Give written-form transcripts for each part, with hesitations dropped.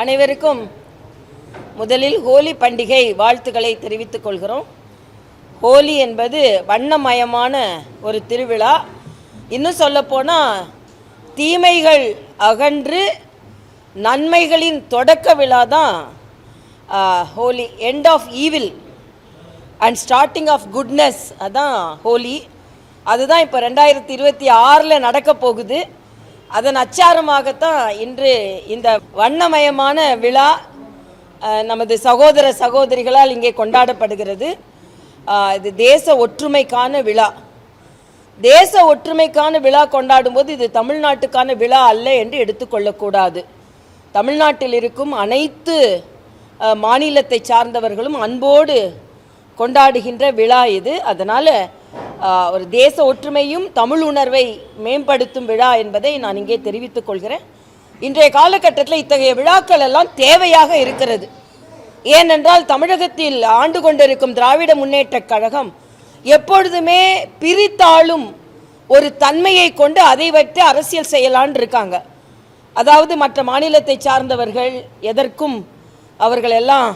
அனைவருக்கும் முதலில் ஹோலி பண்டிகை வாழ்த்துக்களை தெரிவித்துக் கொள்கிறோம். ஹோலி என்பது வண்ணமயமான ஒரு திருவிழா. இன்னும் சொல்லப்போனால் தீமைகள் அகன்று நன்மைகளின் தொடக்க விழா தான் Holi. End of evil and starting of goodness, அதுதான் ஹோலி. அதுதான் இப்போ 2026 நடக்க போகுது. அதன் அச்சாரமாகத்தான் இன்று இந்த வண்ணமயமான விழா நமது சகோதர சகோதரிகளால் இங்கே கொண்டாடப்படுகிறது. இது தேச ஒற்றுமைக்கான விழா. தேச ஒற்றுமைக்கான விழா கொண்டாடும் போது இது தமிழ்நாட்டுக்கான விழா அல்ல என்று எடுத்துக்கொள்ளக்கூடாது. தமிழ்நாட்டில் இருக்கும் அனைத்து மாநிலத்தை சார்ந்தவர்களும் அன்போடு கொண்டாடுகின்ற விழா இது. அதனால் ஒரு தேச ஒற்றுமையும் தமிழ் உணர்வை மேம்படுத்தும் விழா என்பதை நான் இங்கே தெரிவித்துக் கொள்கிறேன். இன்றைய காலகட்டத்தில் இத்தகைய விழாக்கள் எல்லாம் தேவையாக இருக்கிறது. ஏனென்றால் தமிழகத்தில் ஆண்டு கொண்டிருக்கும் திராவிட முன்னேற்ற கழகம் எப்பொழுதுமே பிரித்தாளும் ஒரு தன்மையை கொண்டு அதை வைத்து அரசியல் செய்யலான் இருக்காங்க. அதாவது மற்ற மாநிலத்தை சார்ந்தவர்கள் எதற்கும் அவர்கள் எல்லாம்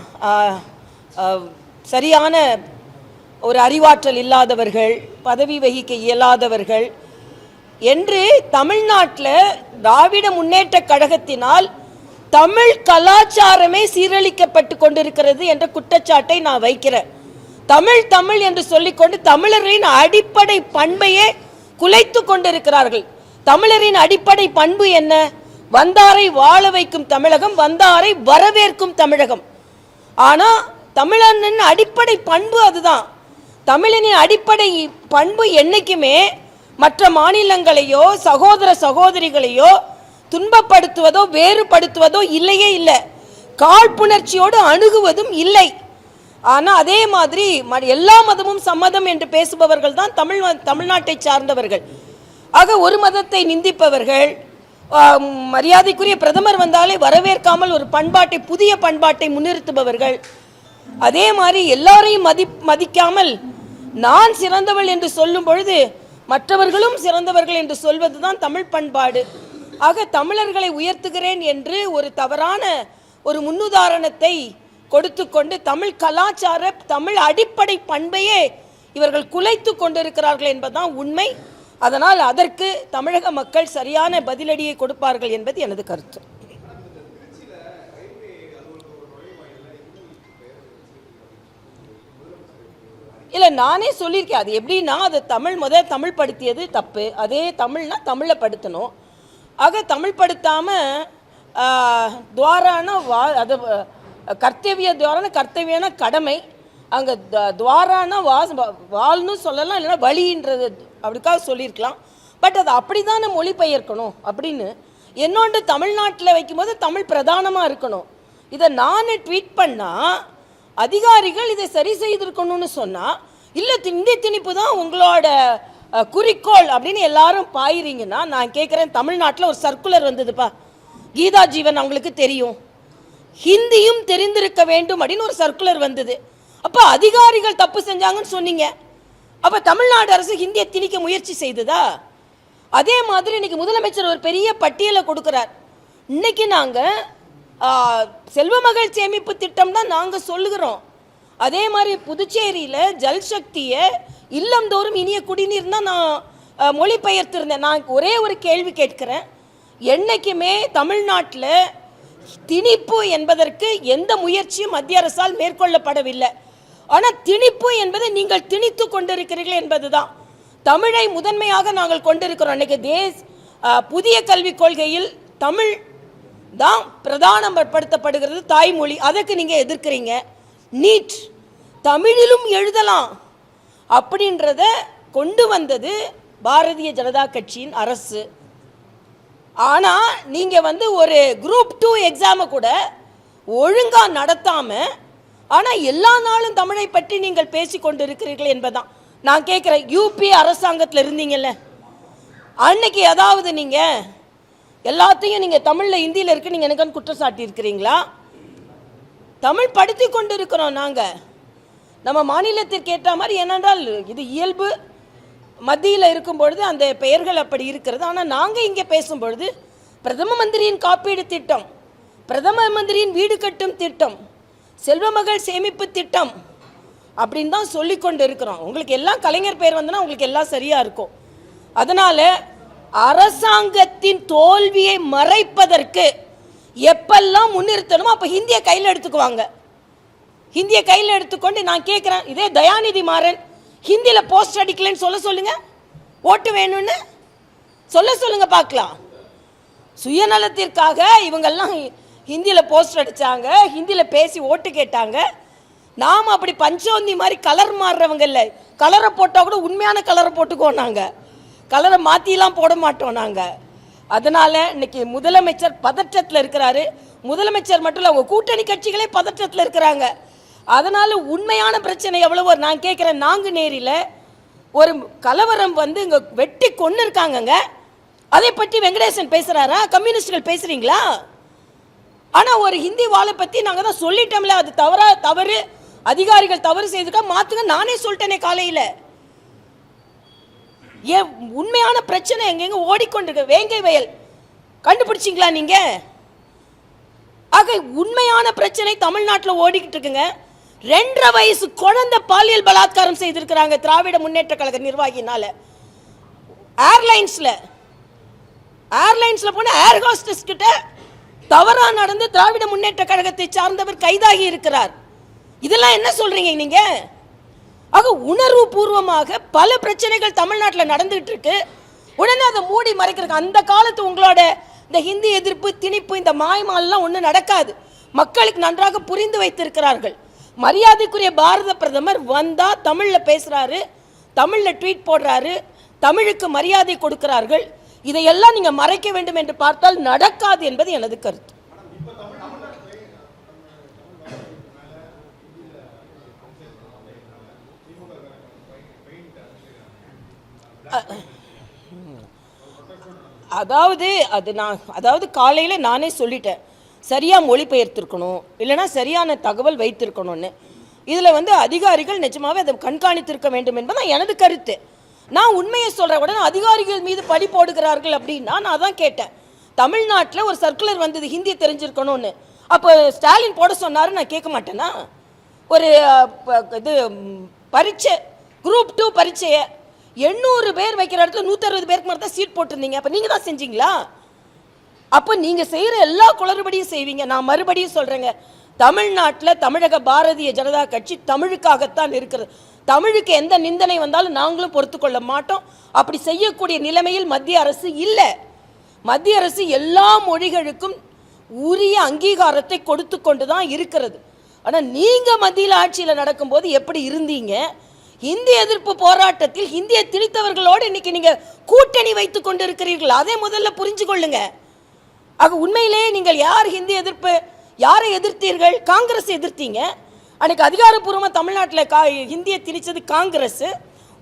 சரியான ஒரு அறிவாற்றல் இல்லாதவர்கள், பதவி வகிக்க இயலாதவர்கள் என்று தமிழ்நாட்டில் திராவிட முன்னேற்ற கழகத்தினால் தமிழ் கலாச்சாரமே சீரழிக்கப்பட்டு கொண்டிருக்கிறது என்ற குற்றச்சாட்டை நான் வைக்கிறேன். தமிழ் தமிழ் என்று சொல்லிக்கொண்டு தமிழரின் அடிப்படை பண்பையே குலைத்து கொண்டிருக்கிறார்கள். தமிழரின் அடிப்படை பண்பு என்ன? வந்தாரை வாழ வைக்கும் தமிழகம், வந்தாரை வரவேற்கும் தமிழகம். ஆனால் தமிழனின் அடிப்படை பண்பு அதுதான். தமிழனின் அடிப்படை பண்பு என்னைக்குமே மற்ற மாநிலங்களையோ சகோதர சகோதரிகளையோ துன்பப்படுத்துவதோ வேறுபடுத்துவதோ இல்லையே இல்லை. காழ்ப்புணர்ச்சியோடு அணுகுவதும் இல்லை. ஆனால் அதே மாதிரி எல்லா மதமும் சம்மதம் என்று பேசுபவர்கள் தான் தமிழ்நாட்டை சார்ந்தவர்கள். ஆக ஒரு மதத்தை நிந்திப்பவர்கள், மரியாதைக்குரிய பிரதமர் வந்தாலே வரவேற்காமல் ஒரு பண்பாட்டை, புதிய பண்பாட்டை முன்னிறுத்துபவர்கள், அதே மாதிரி எல்லாரையும் மதிக்காமல் நான் சிறந்தவள் என்று சொல்லும் பொழுது மற்றவர்களும் சிறந்தவர்கள் என்று சொல்வது தான் தமிழ் பண்பாடு. ஆக தமிழர்களை உயர்த்துகிறேன் என்று ஒரு தவறான ஒரு முன்னுதாரணத்தை கொடுத்து கொண்டு தமிழ் கலாச்சார, தமிழ் அடிப்படை பண்பையே இவர்கள் குலைத்து கொண்டிருக்கிறார்கள் என்பதுதான் உண்மை. அதனால் அதற்கு தமிழக மக்கள் சரியான பதிலடியை கொடுப்பார்கள் என்பது எனது கருத்து. இல்லை, நானே சொல்லியிருக்கேன். அது எப்படின்னா, அது தமிழ் படுத்தியது தப்பு. அதே தமிழ்னா தமிழை படுத்தணும். ஆக தமிழ் படுத்தாமல் துவாரான அது கர்த்தவிய துவாரான கர்த்தவியான கடமை. அங்கே துவாரான வாழ்னு சொல்லலாம், இல்லைன்னா வழின்றது அப்படிக்காக சொல்லியிருக்கலாம். பட் அது அப்படி தான் மொழிபெயர்க்கணும் அப்படின்னு. என்னொன்று தமிழ்நாட்டில் வைக்கும்போது தமிழ் பிரதானமாக இருக்கணும். இதை நான் ட்வீட் பண்ணால் அதிகாரிகள் இதை சரி செய்திருக்கணும்னு சொன்னால், இல்லை இந்திய திணிப்பு தான் உங்களோட குறிக்கோள் அப்படின்னு எல்லாரும் பாயிறீங்கன்னா, நான் கேட்குறேன், தமிழ்நாட்டில் ஒரு சர்க்குலர் வந்ததுப்பா, கீதா ஜீவன் அவங்களுக்கு தெரியும், ஹிந்தியும் தெரிந்திருக்க வேண்டும் அப்படின்னு ஒரு சர்க்குலர் வந்தது. அப்போ அதிகாரிகள் தப்பு செஞ்சாங்கன்னு சொன்னீங்க. அப்போ தமிழ்நாடு அரசு ஹிந்தியை திணிக்க முயற்சி செய்ததா? அதே மாதிரி இன்னைக்கு முதலமைச்சர் ஒரு பெரிய பட்டியலை கொடுக்குறார். இன்னைக்கு நாங்கள் செல்வ மகள் சேமிப்பு திட்டம் தான் நாங்கள் சொல்லுகிறோம். அதே மாதிரி புதுச்சேரியில் ஜல்சக்தியை இல்லந்தோறும் இனிய குடிநீர் தான் நான் மொழிபெயர்த்திருந்தேன். நான் ஒரே ஒரு கேள்வி கேட்கிறேன். என்றைக்குமே தமிழ்நாட்டில் திணிப்பு என்பதற்கு எந்த முயற்சியும் மத்திய அரசால் மேற்கொள்ளப்படவில்லை. ஆனால் திணிப்பு என்பதை நீங்கள் திணித்து கொண்டிருக்கிறீர்கள் என்பதுதான். தமிழை முதன்மையாக நாங்கள் கொண்டிருக்கிறோம். அன்றைக்கி புதிய கல்விக் கொள்கையில் தமிழ் தான் பிரதானப்படுத்தப்படுகிறது, தாய்மொழி. அதற்கு நீங்கள் எதிர்க்கிறீங்க. நீட் தமிழிலும் எழுதலாம் அப்படின்றத கொண்டு வந்தது பாரதிய ஜனதா கட்சியின் அரசு. ஆனால் நீங்கள் ஒரு குரூப் 2 எக்ஸாமை கூட ஒழுங்காக நடத்தாமல், ஆனால் எல்லா நாளும் தமிழை பற்றி நீங்கள் பேசி கொண்டு இருக்கிறீர்கள் என்பதான் நான் கேட்குறேன். யூபி அரசாங்கத்தில் இருந்தீங்கல்ல, அன்னைக்கு ஏதாவது நீங்கள் எல்லாத்தையும் நீங்கள் தமிழில் ஹிந்தியில் இருக்கு நீங்கள் எனக்கு குற்றம் சாட்டி இருக்கிறீங்களா? தமிழ் படுத்தி கொண்டு இருக்கிறோம் நாங்கள் நம்ம மாநிலத்திற்கு ஏற்ற மாதிரி. ஏனென்றால் இது இயல்பு. மத்தியில் இருக்கும் பொழுது அந்த பெயர்கள் அப்படி இருக்கிறது. ஆனால் நாங்கள் இங்கே பேசும்பொழுது பிரதம மந்திரியின் காப்பீடு திட்டம், பிரதம மந்திரியின் வீடு கட்டும் திட்டம், செல்வமகள் சேமிப்பு திட்டம் அப்படின்னு தான் சொல்லி கொண்டு இருக்கிறோம். உங்களுக்கு எல்லாம் கலைஞர் பேர் வந்தனா உங்களுக்கு எல்லாம் சரியா இருக்கும். அதனால அரசாங்கத்தின் தோல்வியை மறைப்பதற்கு எப்பெல்லாம் முன்னிறுத்தணுமோ அப்ப ஹிந்தியை கையில் எடுத்துக்குவாங்க. ஹிந்தியை கையில் எடுத்துக்கொண்டு நான் கேட்கிறேன், இதே தயாநிதி மாறன் ஹிந்தியில போஸ்ட் அடிக்கலன்னு சொல்ல சொல்லுங்க, ஓட்டு வேணும்னு சொல்ல சொல்லுங்க பார்க்கலாம். சுயநலத்திற்காக இவங்கெல்லாம் ஹிந்தியில போஸ்ட் அடிச்சாங்க, ஹிந்தியில பேசி ஓட்டு கேட்டாங்க. நாம் அப்படி பஞ்சோந்தி மாதிரி கலர் மாறுறவங்க இல்லை. கலரை போட்டால் கூட உண்மையான கலரை போட்டுக்குவோம், நாங்கள் கலரை மாற்றிலாம் போட மாட்டோம் நாங்கள். அதனால இன்னைக்கு முதலமைச்சர் பதற்றத்தில் இருக்கிறாரு. முதலமைச்சர் மட்டும் இல்லை, அவங்க கூட்டணி கட்சிகளே பதற்றத்தில் இருக்கிறாங்க. அதனால உண்மையான பிரச்சனை எவ்வளவோ நான் கேட்குறேன். நாங்குநேரியில் ஒரு கலவரம் வந்து இங்கே வெட்டி கொண்டு இருக்காங்கங்க. அதை பற்றி வெங்கடேசன் பேசுகிறாரா? கம்யூனிஸ்டுகள் பேசுகிறீங்களா? ஆனால் ஒரு ஹிந்தி வாழை பற்றி நாங்கள் தான் சொல்லிட்டோம்ல, அது தவறு, அதிகாரிகள் தவறு செய்துக்கா மாற்றுங்க. நானே சொல்லிட்டேனே காலையில். ஏன் உண்மையான பிரச்சனை எங்கெங்க ஓடிக்கொண்டிருக்கு. வேங்கை வயல் கண்டுபிடிச்சிங்களா நீங்க? ஆக உண்மையான பிரச்சனை தமிழ்நாட்டில் ஓடிக்கிட்டு இருக்குங்க. 2.5 வயசு குழந்தை பாலியல் பலாத்காரம் செய்திருக்கிறாங்க திராவிட முன்னேற்ற கழக நிர்வாகினால. ஏர்லைன்ஸ்ல போன ஏர் ஹோஸ்டஸ் கிட்ட தவறா நடந்து திராவிட முன்னேற்ற கழகத்தை சார்ந்தவர் கைதாகி இருக்கிறார். இதெல்லாம் என்ன சொல்றீங்க நீங்க? ஆக உணர்வு பூர்வமாக பல பிரச்சனைகள் தமிழ்நாட்டில் நடந்துகிட்டு இருக்கு. உடனே அதை மூடி மறைக்கிறாங்க. அந்த காலத்து உங்களோட இந்த ஹிந்தி எதிர்ப்பு, திணிப்பு, இந்த மாய்மாலாம் ஒன்றும் நடக்காது. மக்களுக்கு நன்றாக புரிந்து வைத்திருக்கிறார்கள். மரியாதைக்குரிய பாரத பிரதமர் வந்தா தமிழ்ல பேசுறாரு, தமிழ்ல ட்வீட் போடுறாரு, தமிழுக்கு மரியாதை கொடுக்கிறார்கள். இதையெல்லாம் நீங்க மறைக்க வேண்டும் என்று பார்த்தால் நடக்காது என்பது எனது கருத்து. அதாவது காலையில் நானே சொல்லிட்டேன், சரியாக மொழிபெயர்த்திருக்கணும், இல்லைனா சரியான தகவல் வைத்திருக்கணும்னு. இதில் வந்து அதிகாரிகள் நிஜமாவே அதை கண்காணித்திருக்க வேண்டும் என்பது எனது கருத்து. நான் உண்மையை சொல்கிறேன். உடனே அதிகாரிகள் மீது பழி போடுகிறார்கள் அப்படின்னா நான் தான் கேட்டேன். தமிழ்நாட்டில் ஒரு சர்க்குலர் வந்தது ஹிந்தி தெரிஞ்சிருக்கணும்னு. அப்போ ஸ்டாலின் போட சொன்னார், நான் கேட்க மாட்டேன்னா? ஒரு இது பரீட்சை, குரூப் 2 பரீட்சையை 800 பேர் வைக்கிற இடத்துல 160 பேருக்கு மட்டும் தான் சீட் போட்டிருந்தீங்க. அப்போ நீங்கள் தான் செஞ்சீங்களா? அப்போ நீங்கள் செய்கிற எல்லா குளறுபடியும் செய்வீங்க. நான் மறுபடியும் சொல்கிறேங்க, தமிழ்நாட்டில் தமிழக பாரதிய ஜனதா கட்சி தமிழுக்காகத்தான் இருக்கிறது. தமிழுக்கு எந்த நிந்தனை வந்தாலும் நாங்களும் பொறுத்து கொள்ள மாட்டோம். அப்படி செய்யக்கூடிய நிலைமையில் மத்திய அரசு இல்லை. மத்திய அரசு எல்லா மொழிகளுக்கும் உரிய அங்கீகாரத்தை கொடுத்து கொண்டு தான் இருக்கிறது. ஆனால் நீங்கள் மத்தியில் ஆட்சியில் நடக்கும்போது எப்படி இருந்தீங்க? ஹிந்தி எதிர்ப்பு போராட்டத்தில் ஹிந்தியை திணித்தவர்களோடு இன்னைக்கு நீங்க கூட்டணி வைத்துக் கொண்டு இருக்கிறீர்கள். அதை முதல்ல புரிஞ்சு கொள்ளுங்க. ஆக உண்மையிலேயே நீங்கள் யார் ஹிந்தி எதிர்ப்பு, யாரை எதிர்த்தீர்கள்? காங்கிரஸ் எதிர்த்தீங்க. அன்னைக்கு அதிகாரப்பூர்வமாக தமிழ்நாட்டில் ஹிந்தியை திணிச்சது காங்கிரஸ்.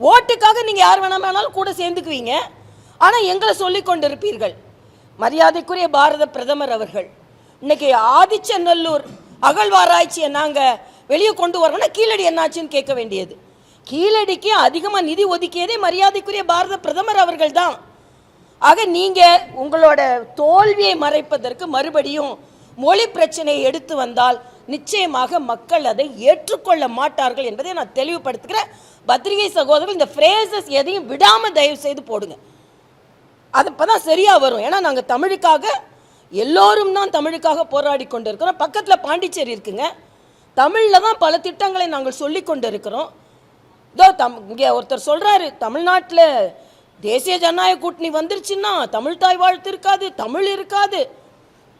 ஓட்டுக்காக நீங்க யார் வேணாலும் கூட சேர்ந்துக்குவீங்க. ஆனால் எங்களை சொல்லிக் கொண்டிருப்பீர்கள். மரியாதைக்குரிய பாரத பிரதமர் அவர்கள் இன்னைக்கு ஆதிச்சநல்லூர் அகழ்வாராய்ச்சியை நாங்கள் வெளியே கொண்டு வரோம்னா கீழடி என்னாச்சுன்னு கேட்க வேண்டியது. கீழடிக்கு அதிகமாக நிதி ஒதுக்கியதே மரியாதைக்குரிய பாரத பிரதமர் அவர்கள் தான். ஆக நீங்கள் உங்களோட தோல்வியை மறைப்பதற்கு மறுபடியும் மொழி பிரச்சனையை எடுத்து வந்தால் நிச்சயமாக மக்கள் அதை ஏற்றுக்கொள்ள மாட்டார்கள் என்பதை நான் தெளிவுபடுத்துகிறேன். பத்திரிகை சகோதரர்கள் இந்த ஃப்ரேசஸ் எதையும் விடாமல் தயவு செய்து போடுங்க. அது இப்போ தான் சரியாக வரும். ஏன்னா நாங்கள் தமிழுக்காக, எல்லோரும் தான் தமிழுக்காக போராடி கொண்டு இருக்கிறோம். பக்கத்தில் பாண்டிச்சேரி இருக்குங்க, தமிழில் தான் பல திட்டங்களை நாங்கள் சொல்லி கொண்டு இருக்கிறோம். இதோ இங்கே ஒருத்தர் சொல்கிறாரு, தமிழ்நாட்டில் தேசிய ஜனநாயக கூட்டணி வந்துருச்சுன்னா தமிழ் தாய் வாழ்த்து இருக்காது, தமிழ் இருக்காது.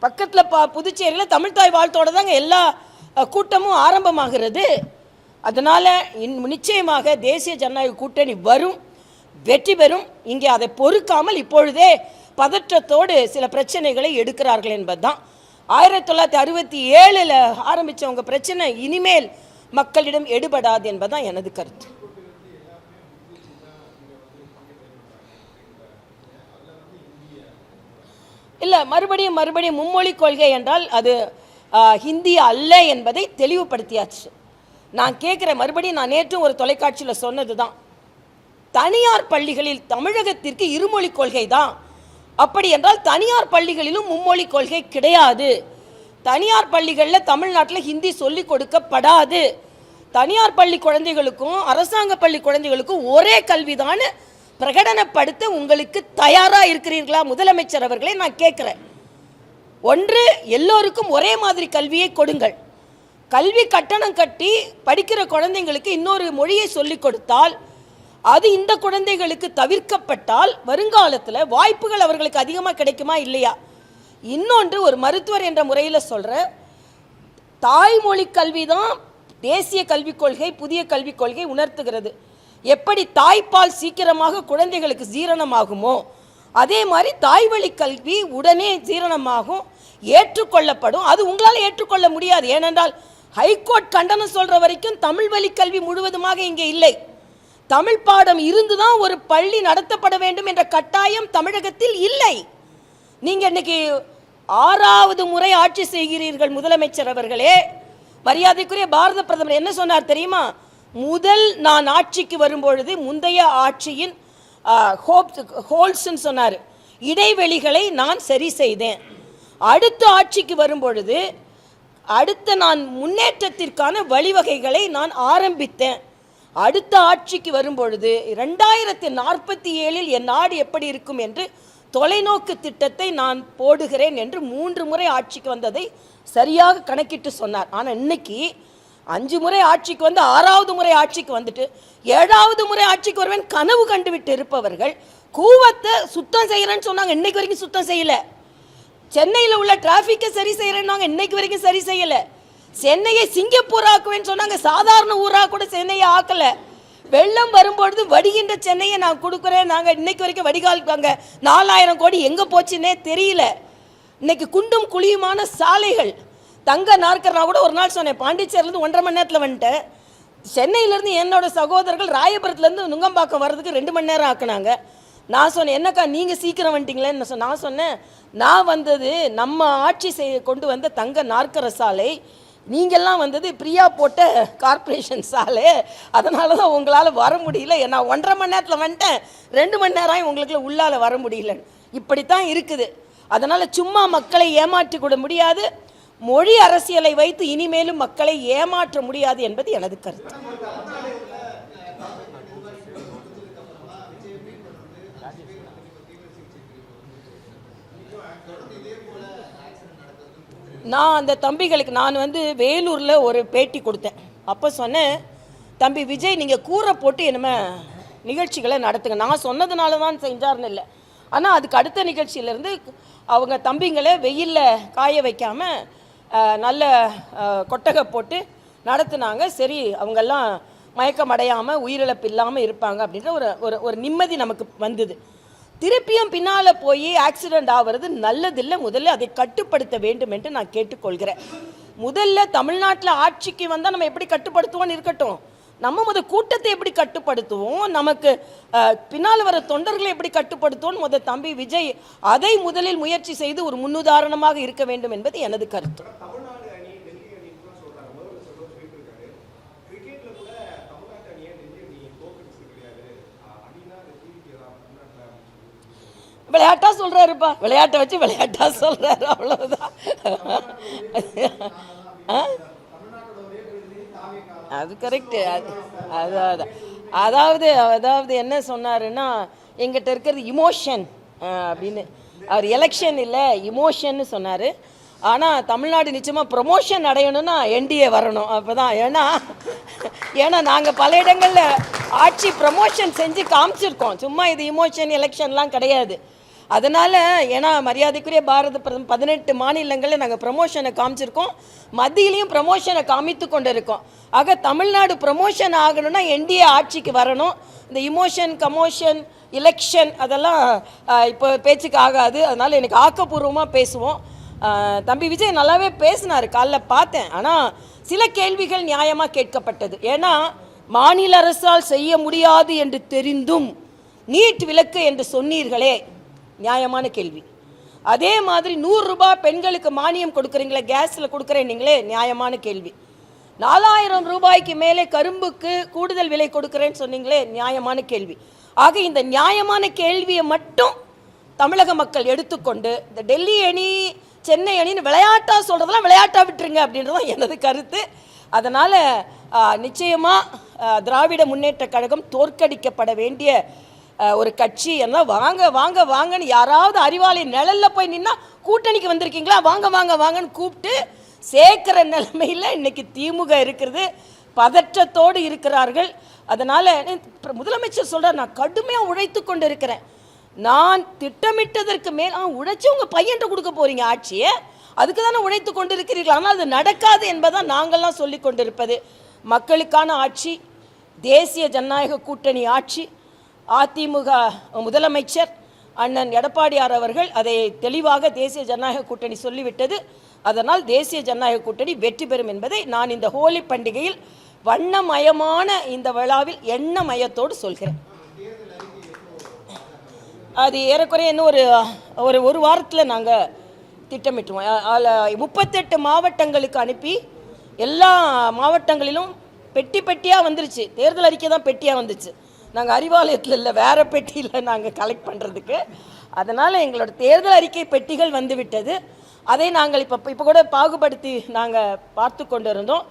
பக்கத்தில் புதுச்சேரியில் தமிழ் தாய் வாழ்த்தோட தாங்க எல்லா கூட்டமும் ஆரம்பமாகிறது. அதனால் நிச்சயமாக தேசிய ஜனநாயக கூட்டணி வரும், வெற்றி பெறும். இங்கே அதை பொறுக்காமல் இப்பொழுதே பதற்றத்தோடு சில பிரச்சனைகளை எடுக்கிறார்கள் என்பதுதான். 1967 ஆரம்பித்தவங்க பிரச்சனை இனிமேல் மக்களிடம் எடுபடாது என்பதுதான் எனது கருத்து. இல்லை, மறுபடியும் மும்மொழி கொள்கை என்றால் அது ஹிந்தி அல்ல என்பதை தெளிவுபடுத்தியாச்சு. நான் கேட்குறேன் மறுபடியும், நான் நேற்றும் ஒரு தொலைக்காட்சியில் சொன்னது தான், தனியார் பள்ளிகளில் தமிழகத்திற்கு இருமொழி கொள்கை தான். அப்படி என்றால் தனியார் பள்ளிகளிலும் மும்மொழி கொள்கை கிடையாது. தனியார் பள்ளிகளில் தமிழ்நாட்டில் ஹிந்தி சொல்லிக் கொடுக்கப்படாது. தனியார் பள்ளி குழந்தைகளுக்கும் அரசாங்க பள்ளி குழந்தைகளுக்கும் ஒரே கல்விதான் பிரகடனப்படுத்த உங்களுக்கு தயாராக இருக்கிறீர்களா முதலமைச்சர் அவர்களே? நான் கேட்குறேன். ஒன்று, எல்லோருக்கும் ஒரே மாதிரி கல்வியை கொடுங்கள். கல்வி கட்டணம் கட்டி படிக்கிற குழந்தைங்களுக்கு இன்னொரு மொழியை சொல்லிக் கொடுத்தால் அது இந்த குழந்தைகளுக்கு தவிர்க்கப்பட்டால் வருங்காலத்தில் வாய்ப்புகள் அவர்களுக்கு அதிகமாக கிடைக்குமா இல்லையா? இன்னொன்று, ஒரு மருத்துவர் என்ற முறையில் சொல்கிற தாய்மொழி கல்வி தான் தேசிய கல்விக் கொள்கை, புதிய கல்விக் கொள்கை உணர்த்துகிறது. எப்படி தாய்ப்பால் சீக்கிரமாக குழந்தைகளுக்கு ஜீரணமாகுமோ அதே மாதிரி தாய்வழி கல்வி உடனே ஜீரணமாகும், ஏற்றுக்கொள்ளப்படும். அது உங்களால் ஏற்றுக்கொள்ள முடியாது. ஏனென்றால் ஹைகோர்ட் கண்டனம் சொல்கிற வரைக்கும் தமிழ் வழி கல்வி முழுவதுமாக இங்கே இல்லை. தமிழ் பாடம் இருந்துதான் ஒரு பள்ளி நடத்தப்பட வேண்டும் என்ற கட்டாயம் தமிழகத்தில் இல்லை. நீங்கள் இன்னைக்கு 6வது முறை ஆட்சி செய்கிறீர்கள் முதலமைச்சர் அவர்களே. மரியாதைக்குரிய பாரத பிரதமர் என்ன சொன்னார் தெரியுமா? முதல் நான் ஆட்சிக்கு வரும்பொழுது முந்தைய ஆட்சியின் ஹோல்ஸ்ன்னு சொன்னார், இடைவெளிகளை நான் சரி செய்தேன். அடுத்த ஆட்சிக்கு வரும்பொழுது அடுத்த நான் முன்னேற்றத்திற்கான வழிவகைகளை நான் ஆரம்பித்தேன். அடுத்த ஆட்சிக்கு வரும்பொழுது 2047 என் நாடு எப்படி இருக்கும் என்று தொலைநோக்கு திட்டத்தை நான் போடுகிறேன் என்று 3 முறை ஆட்சிக்கு வந்ததை சரியாக கணக்கிட்டு சொன்னார். ஆனால் இன்னைக்கு 5 முறை ஆட்சிக்கு வந்து 6வது முறை ஆட்சிக்கு வந்துட்டு 7வது முறை ஆட்சிக்கு வருவேன் கனவு கண்டுவிட்டு இருப்பவர்கள் கூவத்தை சுத்தம் செய்கிறேன்னு சொன்னாங்க, இன்னைக்கு வரைக்கும் சுத்தம் செய்யலை. சென்னையில் உள்ள டிராஃபிக்கை சரி செய்கிறேன்னாங்க, இன்னைக்கு வரைக்கும் சரி செய்யலை. சென்னையை சிங்கப்பூர் ஆக்குவேன்னு சொன்னாங்க, சாதாரண ஊராக கூட சென்னையை ஆக்கலை. வெள்ளம் வரும்பொழுது வடிகின்ற சென்னையை நான் கொடுக்குறேன், நாங்கள் இன்னைக்கு வரைக்கும் வடிகால்வாங்க 4000 கோடி எங்கே போச்சுன்னே தெரியல. இன்னைக்கு குண்டும் குழியுமான சாலைகள், தங்க நாற்கர். நான் கூட ஒரு நாள் சொன்னேன், பாண்டிச்சேரியிலேருந்து 1.5 மணி நேரத்தில் வந்துட்டேன். சென்னையிலேருந்து என்னோட சகோதரர்கள் ராயபுரத்துலேருந்து நுங்கம்பாக்கம் வர்றதுக்கு 2 மணி நேரம் ஆக்குனாங்க. நான் சொன்னேன், என்னக்கா நீங்கள் சீக்கிரம் வந்துட்டீங்களேன்னு நான் சொன்னேன், நான் வந்தது நம்ம ஆட்சி கொண்டு வந்த தங்க நாற்கர சாலை, நீங்கள்லாம் வந்தது பிரியா போட்ட கார்பரேஷன் சாலை, அதனால தான் உங்களால் வர முடியல. நான் 1.5 மணி நேரத்தில் வந்துட்டேன், 2 மணி நேரம் உங்களுக்கு உள்ளால் வர முடியல. இப்படித்தான் இருக்குது. அதனால் சும்மா மக்களை ஏமாற்றி கூட முடியாது, மொழி அரசியலை வைத்து இனிமேலும் மக்களை ஏமாற்ற முடியாது என்பது எனது கருத்து. நான் அந்த தம்பிகளுக்கு நான் வந்து வேலூரில் ஒரு பேட்டி கொடுத்தேன். அப்போ சொன்னேன், தம்பி விஜய் நீங்கள் கூரை போட்டு என்னமே நிகழ்ச்சிகளை நடத்துங்க. நான் சொன்னதுனால தான் செஞ்சார்னு இல்லை, ஆனால் அதுக்கு அடுத்த நிகழ்ச்சியிலேருந்து அவங்க தம்பிங்களை வெயிலில் காய வைக்காமல் நல்ல கொட்டகை போட்டு நடத்துனாங்க. சரி, அவங்கெல்லாம் மயக்கம் அடையாமல் உயிரிழப்பு இல்லாமல் இருப்பாங்க அப்படின்ற ஒரு நிம்மதி நமக்கு வந்தது. திருப்பியும் பின்னால் போய் ஆக்சிடெண்ட் ஆகிறது நல்லதில்லை. முதல்ல அதை கட்டுப்படுத்த வேண்டும் என்று நான் கேட்டுக்கொள்கிறேன். முதல்ல தமிழ்நாட்டில் ஆட்சிக்கு வந்தால் நம்ம எப்படி கட்டுப்படுத்துவோன்னு இருக்கட்டும், நம்ம கூட்டத்தை எப்படி கட்டுப்படுத்துவோம், நமக்கு பின்னால் வர தொண்டர்களை எப்படி கட்டுப்படுத்துவோம் தம்பி விஜய் அதை முதலில் முயற்சி செய்து ஒரு முன்னுதாரணமாக இருக்க வேண்டும் என்பது எனது கருத்து. விளையாட்டா சொல்றாருப்பா, விளையாட்டை வச்சு விளையாட்டா சொல்றாரு, அவ்வளவுதான். அது கரெக்டு. அதாவது என்ன சொன்னாருன்னா, எங்கிட்ட இருக்கிறது இமோஷன் அப்படின்னு. அவர் எலெக்ஷன் இல்லை இமோஷன்னு சொன்னார். ஆனால் தமிழ்நாடு நிச்சயமாக ப்ரொமோஷன் அடையணும்னா என்டிஏ வரணும், அப்போ தான். ஏன்னா நாங்கள் பல இடங்களில் ஆட்சி ப்ரமோஷன் செஞ்சு காமிச்சிருக்கோம், சும்மா இது இமோஷன் எலெக்ஷன்லாம் கிடையாது. அதனால் ஏன்னா மரியாதைக்குரிய பாரத பிரதமர் 18 மாநிலங்களில் நாங்கள் ப்ரமோஷனை காமிச்சிருக்கோம், மத்தியிலையும் ப்ரமோஷனை காமித்து கொண்டு இருக்கோம். ஆக தமிழ்நாடு ப்ரமோஷன் ஆகணும்னா என்டிஏ ஆட்சிக்கு வரணும். இந்த இமோஷன் கமோஷன் எலெக்ஷன் அதெல்லாம் இப்போ பேச்சுக்கு ஆகாது. அதனால் எனக்கு ஆக்கப்பூர்வமாக பேசுவோம். தம்பி விஜய் நல்லாவே பேசினார், காலைல பார்த்தேன். ஆனால் சில கேள்விகள் நியாயமாக கேட்கப்பட்டது. ஏன்னா மாநில அரசால் செய்ய முடியாது என்று தெரிந்தும் நீட் விலக்கு என்று சொன்னீர்களே, நியாயமான கேள்வி. அதே மாதிரி 100 ரூபாய் பெண்களுக்கு மானியம் கொடுக்குறீங்களே, கேஸில் கொடுக்குறேன் நீங்களே, நியாயமான கேள்வி. 4000 ரூபாய்க்கு மேலே கரும்புக்கு கூடுதல் விலை கொடுக்குறேன்னு சொன்னீங்களே, நியாயமான கேள்வி. ஆக இந்த நியாயமான கேள்வியை மட்டும் தமிழக மக்கள் எடுத்துக்கொண்டு இந்த டெல்லி அணி சென்னை அணின்னு விளையாட்டாக சொல்கிறதெல்லாம் விளையாட்டாக விட்டுருங்க அப்படின்றதான் எனது கருத்து. அதனால் நிச்சயமாக திராவிட முன்னேற்ற கழகம் தோற்கடிக்கப்பட வேண்டிய ஒரு கட்சி. என்ன வாங்க வாங்க வாங்கன்னு யாராவது அறிவாளி நிழலில் போய் நின்னா கூட்டணிக்கு வந்திருக்கீங்களா, வாங்க வாங்க வாங்கன்னு கூப்பிட்டு சேர்க்கிற நிலைமையில் இன்னைக்கு திமுக இருக்கிறது. பதற்றத்தோடு இருக்கிறார்கள். அதனால் முதலமைச்சர் சொல்கிறார், நான் கடுமையாக உழைத்து கொண்டு இருக்கிறேன். நான் திட்டமிட்டதற்கு மேல் உழைச்சி உங்கள் பையன்ட்ட கொடுக்க போகிறீங்க ஆட்சியை, அதுக்கு தானே உழைத்து கொண்டு இருக்கிறீர்கள். ஆனால் அது நடக்காது என்பதான் நாங்கள்லாம் சொல்லி கொண்டிருப்பது. மக்களுக்கான ஆட்சி, தேசிய ஜனநாயக கூட்டணி ஆட்சி. அதிமுக முதலமைச்சர் அண்ணன் எடப்பாடியார் அவர்கள் அதை தெளிவாக தேசிய ஜனநாயக கூட்டணி சொல்லிவிட்டது. அதனால் தேசிய ஜனநாயக கூட்டணி வெற்றி பெறும் என்பதை நான் இந்த ஹோலி பண்டிகையில் வண்ணமயமான இந்த விழாவில் எண்ணமயத்தோடு சொல்கிறேன். அது ஏறக்குறைய இன்னும் ஒரு வாரத்தில் நாங்கள் திட்டமிட்டுவோம். அதில் 38 மாவட்டங்களுக்கு அனுப்பி எல்லா மாவட்டங்களிலும் பெட்டி பெட்டியாக வந்துருச்சு. தேர்தல் அறிக்கை தான் பெட்டியாக வந்துச்சு. நாங்கள் அறிவாலயத்தில் இல்லை, வேறு பெட்டியில் நாங்கள் கலெக்ட் பண்ணுறதுக்கு. அதனால் எங்களோட தேர்தல் அறிக்கை பெட்டிகள் வந்துவிட்டது. அதை நாங்கள் இப்போ கூட பாகுபடுத்தி நாங்கள் பார்த்து கொண்டு இருந்தோம்.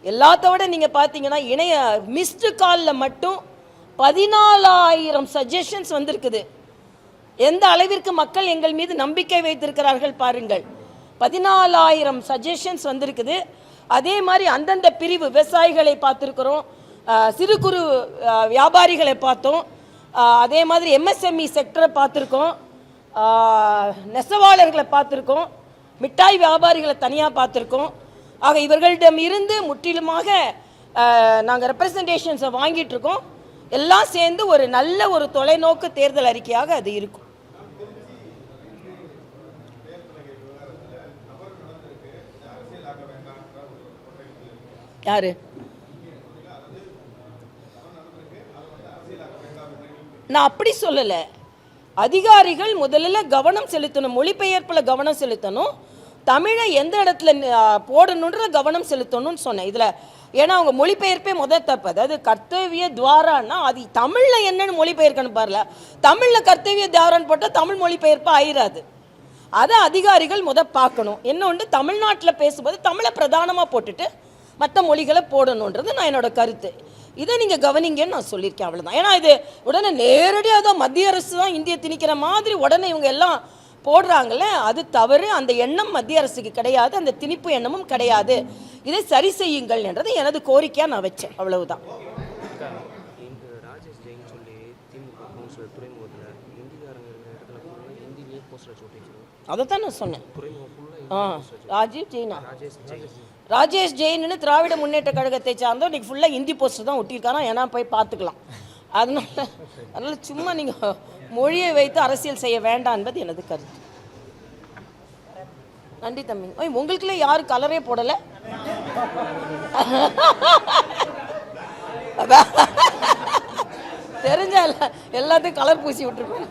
எல்லாத்த விட நீங்கள் பார்த்தீங்கன்னா இணைய மிஸ்டு காலில் மட்டும் 14,000 சஜஷன்ஸ் வந்திருக்குது. எந்த அளவிற்கு மக்கள் எங்கள் மீது நம்பிக்கை வைத்திருக்கிறார்கள் பாருங்கள். 14,000 சஜஷன்ஸ் வந்திருக்குது. அதே மாதிரி அந்தந்த பிரிவு விவசாயிகளை பார்த்துருக்குறோம், சிறு குறு வியாபாரிகளை பார்த்தோம், அதே மாதிரி எம்எஸ்எம்இ செக்டரை பார்த்துருக்கோம், நெசவாளர்களை பார்த்துருக்கோம், மிட்டாய் வியாபாரிகளை தனியாக பார்த்துருக்கோம். ஆக இவர்களிடம் இருந்து முற்றிலுமாக நாங்கள் ரெப்ரசன்டேஷன்ஸை வாங்கிட்டு இருக்கோம். எல்லாம் சேர்ந்து ஒரு நல்ல ஒரு தொலைநோக்கு தேர்தல் அறிக்கையாக அது இருக்கும். யாரு நான் அப்படி சொல்லலை. அதிகாரிகள் முதல்ல கவனம் செலுத்தணும், மொழிபெயர்ப்பில் கவனம் செலுத்தணும், தமிழை எந்த இடத்துல போடணுன்ற கவனம் செலுத்தணும்னு சொன்னேன் இதில். ஏன்னா அவங்க மொழிபெயர்ப்பே தப்பு. அதாவது கர்த்தவிய துவாரான்னா அது தமிழில் என்னன்னு மொழிபெயர்க்கணும் பாருல. தமிழில் கர்த்தவிய துவாரான்னு போட்டால் தமிழ் மொழிபெயர்ப்பு ஆயிராது. அதை அதிகாரிகள் பார்க்கணும். இன்னொன்று, தமிழ்நாட்டில் பேசும்போது தமிழை பிரதானமாக போட்டுட்டு மற்ற மொழிகளை போடணுன்றது நான் என்னோட கருத்து. இதை நீங்கள் கவனிங்கன்னு நான் சொல்லியிருக்கேன், அவ்வளோதான். ஏன்னா இது உடனே நேரடியாக தான் மத்திய அரசு தான் இந்திய திணிக்கிற மாதிரி உடனே இவங்க எல்லாம் போடுறாங்களே, அது தவறு. அந்த எண்ணம் மத்திய அரசுக்கு கிடையாது, அந்த திணிப்பு எண்ணமும் கிடையாது. இதை சரி செய்யுங்கள் என்றது எனது கோரிக்கையாக நான் வச்சேன், அவ்வளவுதான். அதைத்தான் நான் சொன்னேன். ராஜேஷ் ஜெயின்னு திராவிட முன்னேற்ற கழகத்தை சார்ந்தோம். இன்னைக்கு ஃபுல்லாக ஹிந்தி போஸ்டர் தான் ஒட்டியிருக்காரோ, ஏன்னா போய் பார்த்துக்கலாம். அதனால சும்மா நீங்கள் மொழியை வைத்து அரசியல் செய்ய வேண்டாம் என்பது எனது கருத்து. நன்றி தம்பி. உங்களுக்குள்ளே யாரும் கலரே போடலை. தெரிஞ்ச எல்லாத்தையும் கலர் பூசி விட்டுருப்பேன்.